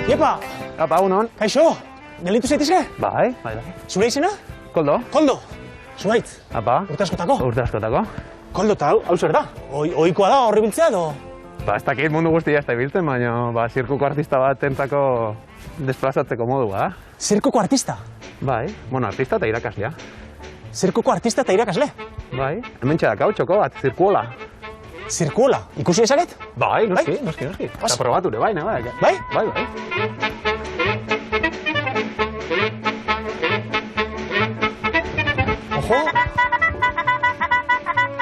Iepa! Apa, unon? Kaixo, gelitu zaitezke? Bai. Zure izena? Koldo? Koldo! Zuaitz, Apa? urte askotako? Urte askotako. Koldo, eta hau zer da? Ohikoa da horri biltzea edo? Ez dakit mundu guztia ez da ibiltzen, baina zirkuko artista bat entzako desplazatzeko modua. Zirkuko artista? Bai, artista eta irakaslea. Zirkuko artista eta irakasle? Bai, hemen txedakau txoko bat, zirkuola. Zirkuola? Ikusi ezaget? Bai, noski. Eta probature, bai, bai. Bai? Bai. Ojo!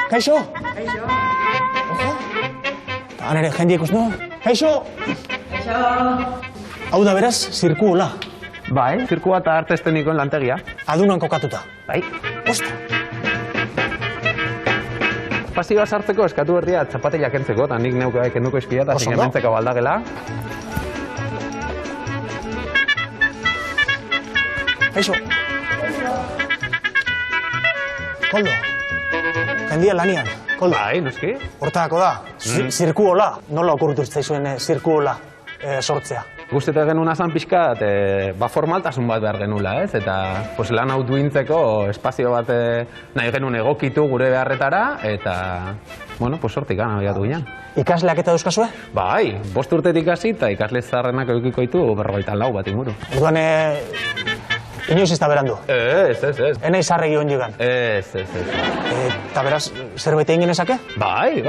Kaixo! Ojo! Han ere, jende ikus, no? Kaixo! Hau da beraz, zirkuola. Bai, zirkua eta arte estenikoen lantegia. Adunan kokatuta. Bai. Osta! Pasioa sartzeko eskatu berria txapatila kentzeko, eta nik neuke kenduko izpia, eta Oso ondo. zinementzeko baldagela. Kaixo! Koldo! Jendia lanian, Koldo. Bai, noski. Hortako da, zirkuola. Nola okurritu zaizuen zirkuola sortzea? Guztetu genuen azan pixkat, formaltasun bat behar genula, ez? Eta lan hau duintzeko espazio bat nahi genuen egokitu gure beharretara, eta, sortik gana abiatu ginen. Ikasleak eta dauzkazue? Bai, 5 urtetik hasi eta ikasle zaharrenak edukiko ditu 44 bat inguru. Orduan, inoiz ez da berandu? Ez. Enai zarregi hon jigan? Ez. Eta beraz, zerbait egin genezake? Bai.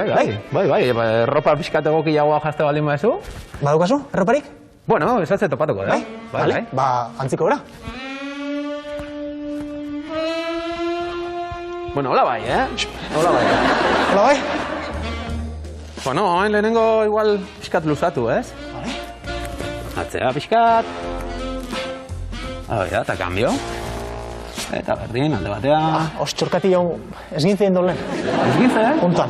Erropa pixkat egokiagoa jazte baldin badezu. Badukazu, erroparik? Bueno, ez atze topatuko, da? Bai. Ba, antziko bera. Bueno, hola bai, Hola bai. Hain lehenengo igual pixkat luzatu, ez? Vale. Atzea pixkat. Eta kambio. Eta berdin, alde batea. Os txorkati jau, ez gintzen dolen. Ez gintzen, Hontan.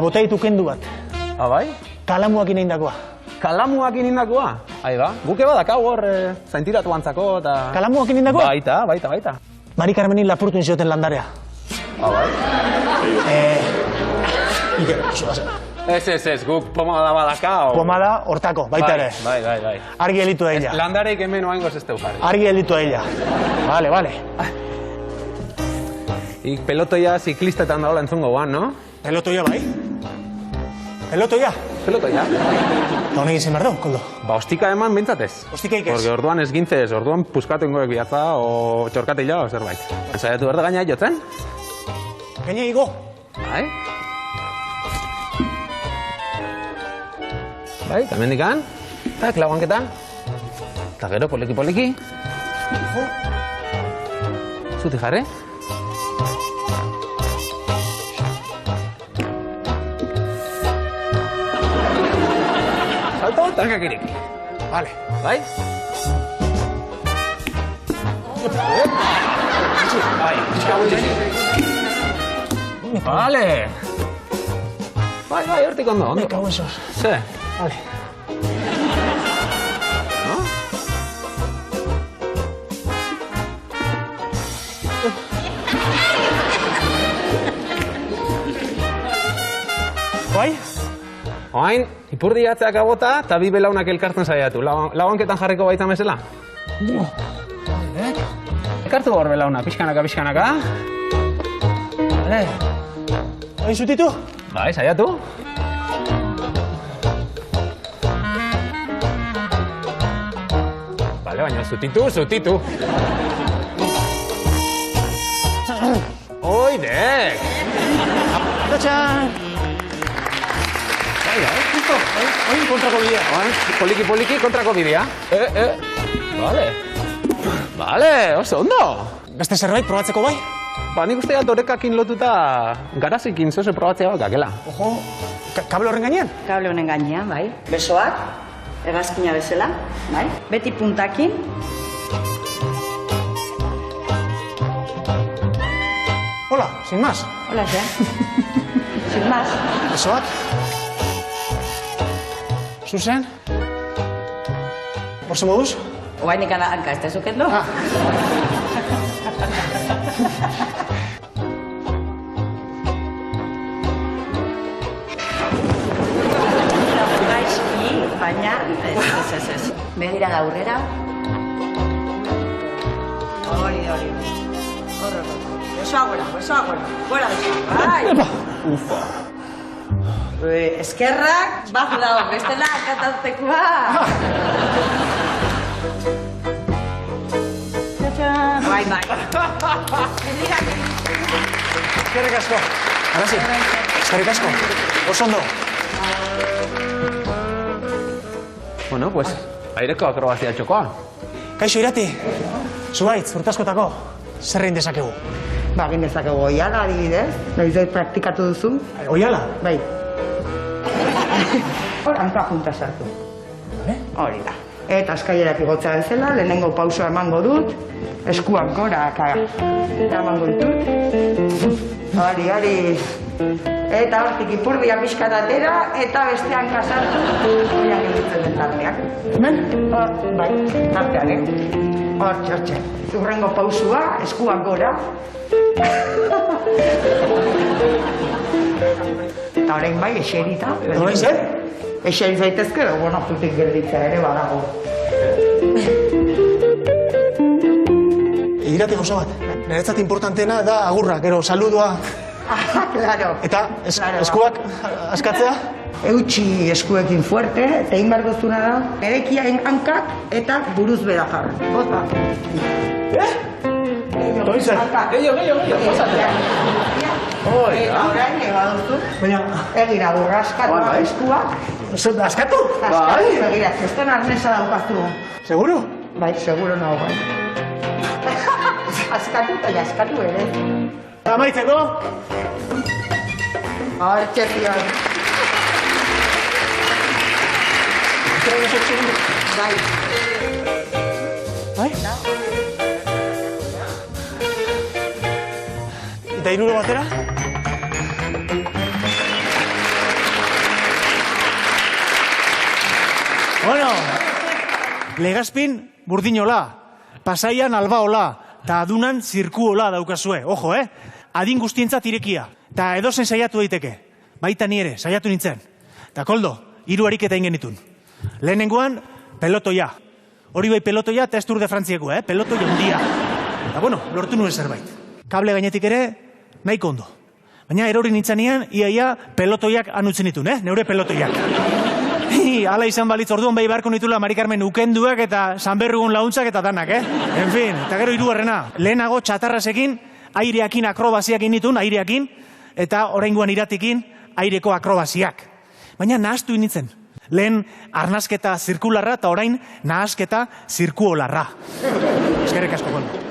Bota ditu kendu bat. Bai? Kalamuak ineindakoa. Kalamuak inindakoa? Ba, guke badakau hor zaintiratu antzako eta... Kalamuak ineindakoa? Baita. Mari Carmenin lapurtu inzioten landarea. Bai? Ez, guk pomada badakau. Pomada hortako, baita ere. Bai. Argi elitu da ella. Landareik hemen oaingoz ez teukari. Argi elitu da ella. Vale. Ik pelotoia ziklistetan daola entzungo guan, no? Pelotoia bai? Pelotoia? Pelotoia. Eta honek izan behar du, Koldo? Ba, ostika eman bintzatez. Ostika ikez? Porque orduan ez gintzez, orduan puskatu ingoek bihatza o txorkatila o zerbait. Zaiatu berde gaina jotzen? Gaina igo? Bai, eta mendikan. Tak, lauanketan. Eta gero, poliki. Zuti jarri. Salto, tankak ireki. Vale. Bai? Vale. Bai, hortik ondo. Me cago en sos. Ze? Vale. Bai? Oain, ipurdi atzeak agota eta bi belaunak elkartzen saiatu. Lauanketan jarriko baita mesela? Ekartu hor belauna, pixkanaka. Vale. Bai, zutitu? Bai, saiatu. Bale, baina zutitu. Oidek! Tatxan! Bai, Justo, oin kontrako bidea. Poliki kontrako bidea. Vale, oso ondo. Beste zerbait probatzeko bai? Ba, nik uste orekakin lotuta garazikin zoze probatzea bat gakela. Ojo, kable horren gainean? Kable honen gainean, bai. Besoak, hegazkina bezala, bai. Beti puntakin. Hola, sin más. Hola, ze. Sin más. Besoak. Zuzen? Horze moduz? Oainik hanka, ez da zukendo? Gaizki, baina ez. Begira da aurrera. Hori. Horro. Besoa gora. Gora besoa. Bai. Ufa. Eskerrak, bat dago, bestela akataztekoa. Bai. Eskerrik asko. Arasi, eskerrik asko. Oso ondo. Bueno, pues, aireko akrobazia txokoa. Kaixo, Irati. Zubaitz, urtaskotako. Zer egin dezakegu? Egin dezakegu oiala, adibidez. Noiz praktikatu duzu? Oiala? Bai. Hor, hanka junta sartu. Hori da. Eta eskailerak igotza bezala, lehenengo pausoa emango dut, eskuak gora, emango ditut. Hori. Eta hortik ipurdia pixkat atera, eta bestean kasartu, horiak egitzen den tarteak. Hemen? Bai, tartean, Hortxe. Zurrengo pausua, eskuak gora. Eta orain bai, eserita. Orain zer? Eseri zaitezke, bueno, zutik gelditzea ere badago. Irati gauza bat. Niretzat importanteena da agurra, gero, saludua. Claro. Eta eskuak askatzea? Eutxi eskuekin fuerte, eta egin behar duzuna da, erekiaen hankak eta buruz bera jarra. Bota. Orain zer? Gehiago, pasatea. Eta orain ega duzu. Baina... Egira burra askatu eskuak. Askatu? Askatu, egira, zesten arnesa daukaztu. Seguro? Bai, seguro nago, bai. Askatu eta jaskatu ere. Amaitzeko? Hortxe zion. Bai. Bai? Eta hiruro batera? Bueno, Legazpin burdinola, Pasaian albaola, eta adunan zirkuola daukazue. Ojo, adin guztientzat irekia. Eta edozen saiatu daiteke. Baita ni ere, saiatu nintzen. Eta Koldo, 3 ariketa egin genitun. Lehenengoan, pelotoia. Hori bai pelotoia eta ez Tour de Frantzieko, pelotoia handia. Eta bueno, lortu nuen zerbait. Kable gainetik ere, nahiko ondo. Baina erori nintzanean, iaia pelotoiak anutzen ditun, neure pelotoiak. Hala izan balitz orduan bai beharko nitula Mari Carmen ukenduak eta Sanberrugun launtzak eta danak, En fin, eta gero 3. Lehenago txatarrasekin, aireakin akrobaziak initun, aireakin, eta oraingoan Iratikin, aireko akrobaziak. Baina nahastu initzen. Lehen arnasketa zirkularra eta orain nahasketa zirkuolarra. Eskerrik asko, Koldo.